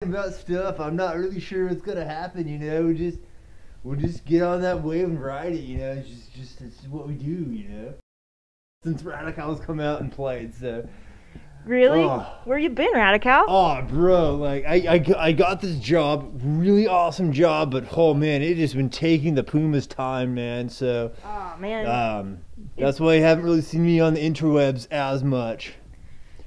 About stuff, I'm not really sure what's gonna happen. We'll just get on that wave and ride it. It's just it's what we do. Since Radical's come out and played, so. Really? Oh. Where you been, Radical? Oh, bro, like I got this job, really awesome job, but oh man, it has been taking the Puma's time, man. So, Oh man. that's why you haven't really seen me on the interwebs as much.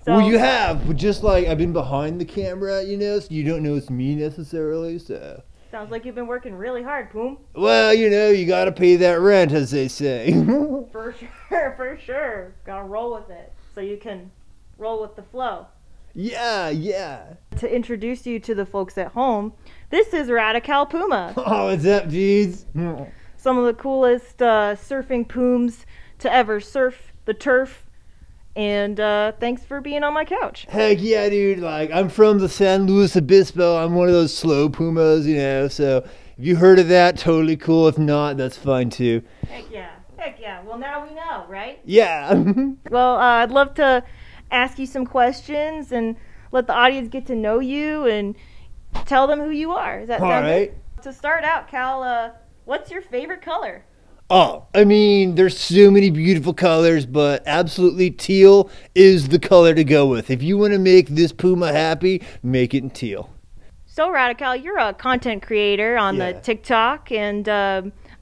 So, Well, you have, but just like I've been behind the camera, so you don't know it's me necessarily. So. sounds like you've been working really hard, Poom. Well, you gotta pay that rent, as they say. For sure, for sure. Gotta roll with it so you can roll with the flow. Yeah. To introduce you to the folks at home, this is Radical Puma. Oh, what's up, dudes? Some of the coolest surfing Pooms to ever surf the turf. And thanks for being on my couch. Heck yeah, dude. Like, I'm from the San Luis Obispo. I'm one of those slow Pumas, so if you heard of that, totally cool. If not, that's fine too. Heck yeah. Well, now we know, right? Yeah. Well, I'd love to ask you some questions and let the audience get to know you and tell them who you are. Does that All sound right. good? To start out, Cal, what's your favorite color? Oh, I mean, there's so many beautiful colors, but absolutely teal is the color to go with. If you want to make this Puma happy, make it in teal. So, Radical, you're a content creator on the TikTok, and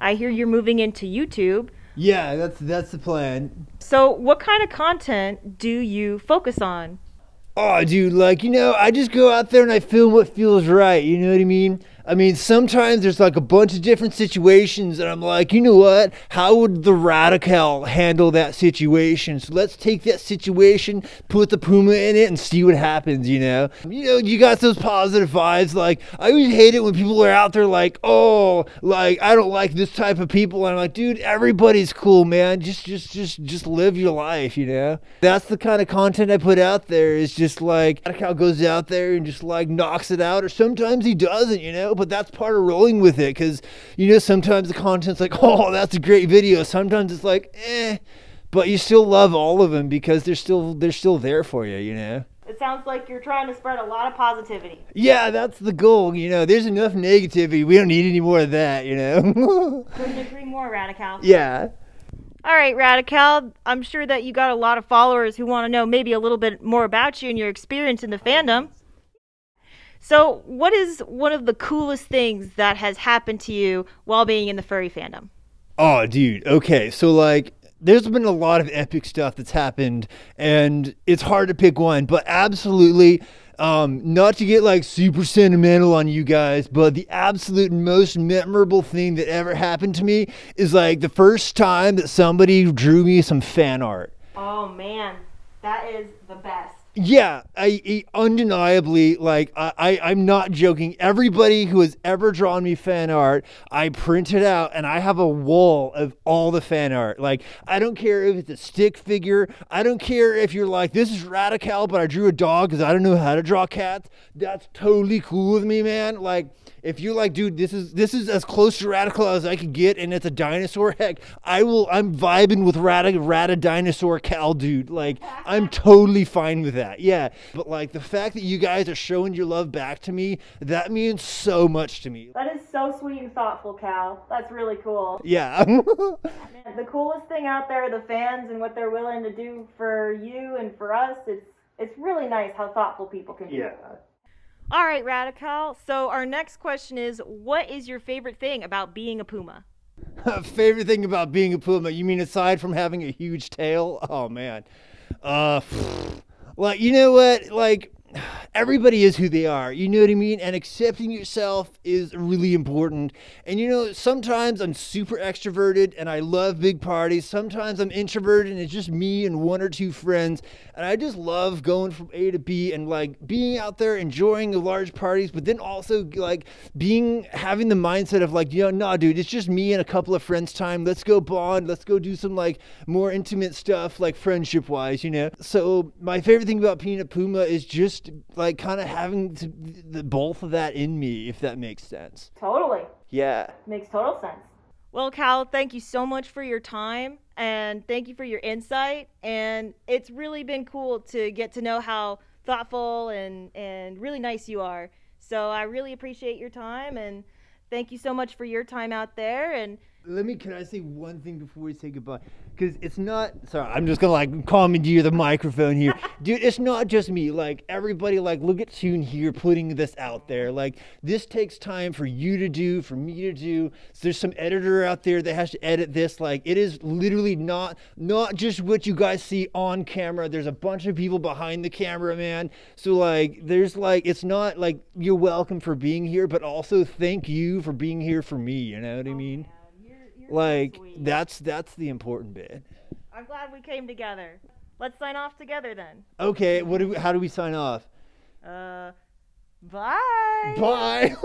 I hear you're moving into YouTube. Yeah, that's the plan. So, what kind of content do you focus on? Oh, dude, I just go out there and I film what feels right, you know what I mean? I mean, sometimes there's like a bunch of different situations and I'm like, you know what? How would the Radical handle that situation? So let's take that situation, put the Puma in it and see what happens, You got those positive vibes. Like, I always hate it when people are out there like, oh, like, I don't like this type of people. And I'm like, dude, everybody's cool, man. Just live your life, That's the kind of content I put out there is just like, Radical goes out there and just like knocks it out, or sometimes he doesn't, but that's part of rolling with it, because sometimes the content's like, oh, that's a great video, sometimes it's like, but you still love all of them because they're still there for you. It sounds like you're trying to spread a lot of positivity. Yeah, that's the goal. There's enough negativity, we don't need any more of that. Couldn't agree more, Radical. Yeah. All right, Radical, I'm sure that you got a lot of followers who want to know maybe a little bit more about you and your experience in the fandom. So, what is one of the coolest things that has happened to you while being in the furry fandom? Oh, dude. Okay, so there's been a lot of epic stuff that's happened, and it's hard to pick one, but absolutely, not to get super sentimental on you guys, but the absolute most memorable thing that ever happened to me is the first time that somebody drew me some fan art. Oh man, that is the best. Yeah, I undeniably, I'm not joking. Everybody who has ever drawn me fan art, I print it out and I have a wall of all the fan art. I don't care if it's a stick figure. I don't care if you're like, this is Radical, but I drew a dog because I don't know how to draw cats. That's totally cool with me, man. If you're like, dude, this is as close to Radical as I could get, and it's a dinosaur, heck, I'm vibing with Rata Dinosaur Cal, dude. I'm totally fine with that. Yeah. But the fact that you guys are showing your love back to me, that means so much to me. That is so sweet and thoughtful, Cal. That's really cool. Yeah. The coolest thing out there are the fans and what they're willing to do for you and for us. It's really nice how thoughtful people can be. Yeah. All right, Radical. So our next question is, what is your favorite thing about being a Puma? Favorite thing about being a Puma? You mean aside from having a huge tail? Oh, man. You know what? Everybody is who they are, you know what I mean? And accepting yourself is really important. And sometimes I'm super extroverted and I love big parties. Sometimes I'm introverted and it's just me and one or two friends. And I just love going from A to B and being out there, enjoying the large parties, but then also having the mindset of nah, dude, it's just me and a couple of friends time. Let's go bond. Let's go do some more intimate stuff, friendship wise, So my favorite thing about being a Puma is just kind of having the both of that in me, if that makes sense. Totally. Yeah. Makes total sense. Well, Cal, thank you so much for your time and thank you for your insight. And it's really been cool to get to know how thoughtful and really nice you are. So I really appreciate your time, and thank you so much for your time out there. And Can I say one thing before we say goodbye? Because it's not, sorry, I'm just gonna like commandeer the microphone here. Dude, it's not just me. Like, everybody, like, look at Tune here putting this out there. Like, this takes time for you to do, for me to do. So there's some editor out there that has to edit this. Like, it is literally not just what you guys see on camera. There's a bunch of people behind the camera, man. So, like, there's, like, it's not like you're welcome for being here, but also thank you for being here for me. You know what I mean? Like, that's the important bit. I'm glad we came together. Let's sign off together then. Okay, how do we sign off? Bye. Bye.